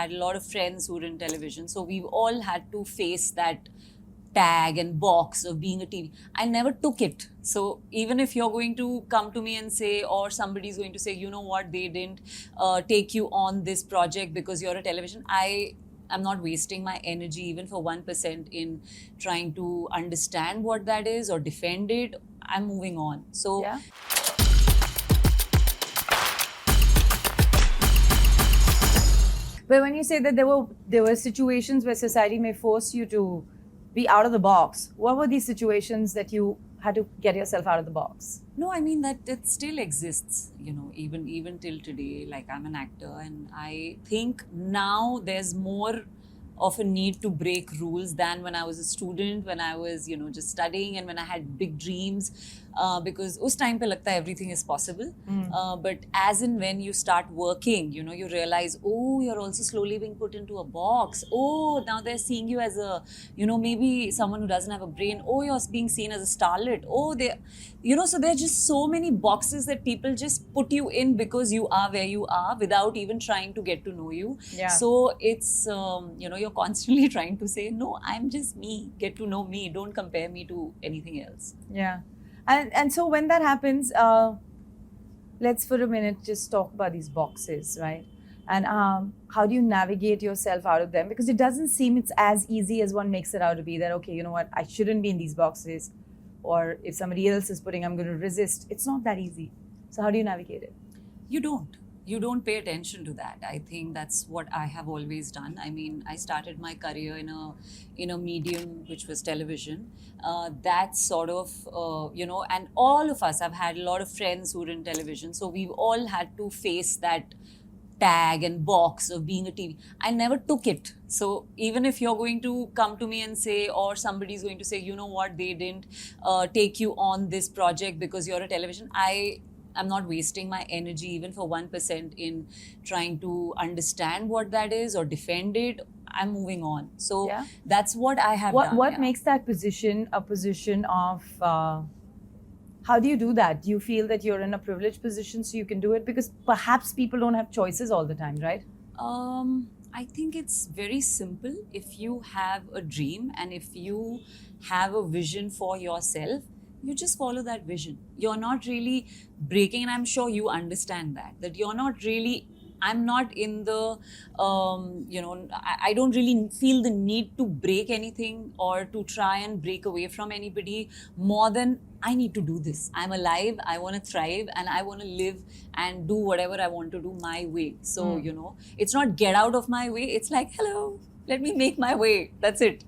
had a lot of friends who were in television, so we've all had to face that tag and box of being a TV. I never took it. So even if you're going to come to me and say, or somebody's going to say, you know what, they didn't take you on this project because you're a television, I'm not wasting my energy even for 1% in trying to understand what that is or defend it. I'm moving on. So Yeah. But when you say that there were situations where society may force you to be out of the box, what were these situations that you had to get yourself out of the box? no, I mean that it still exists, you know, even till today. Like, I'm an actor, and I think now there's more of a need to break rules than when I was a student, when I was, you know, just studying, and when I had big dreams. Because us time pe lagta hai everything is possible. But as in when you start working, you know, you realize, oh, you're also slowly being put into a box. Oh, now they're seeing you as a, you know, maybe someone who doesn't have a brain. Oh, you're being seen as a starlet. Oh, they, you know, so there are just so many boxes that people just put you in because you are where you are without even trying to get to know you. Yeah. So it's, you know, you're constantly trying to say, no, I'm just me. Get to know me. Don't compare me to anything else. Yeah. And so when that happens, let's for a minute just talk about these boxes, right? And how do you navigate yourself out of them? Because it doesn't seem it's as easy as one makes it out to be, that, okay, you know what, I shouldn't be in these boxes. Or if somebody else is putting, I'm going to resist. It's not that easy. So how do you navigate it? You don't pay attention to that. I think that's what I have always done. I mean, I started my career in a medium which was television. That sort of, you know, and all of us, I've had a lot of friends who were in television, so we've all had to face that tag and box of being a TV. I never took it. So even if you're going to come to me and say, or somebody's going to say, you know what, they didn't take you on this project because you're a television, I'm not wasting my energy even for 1% in trying to understand what that is or defend it. I'm moving on. So Yeah. that's what I have done. What yeah. makes that position a position of, how do you do that? Do you feel that you're in a privileged position so you can do it? Because perhaps people don't have choices all the time, right? I think it's very simple. If you have a dream and if you have a vision for yourself, you just follow that vision. You're not really breaking, and I'm sure you understand that you're not really, I'm not in the, you know, I don't really feel the need to break anything or to try and break away from anybody more than I need to do this. I'm alive, I want to thrive, and I want to live and do whatever I want to do my way. So, you know, it's not get out of my way. It's like, hello, let me make my way. That's it.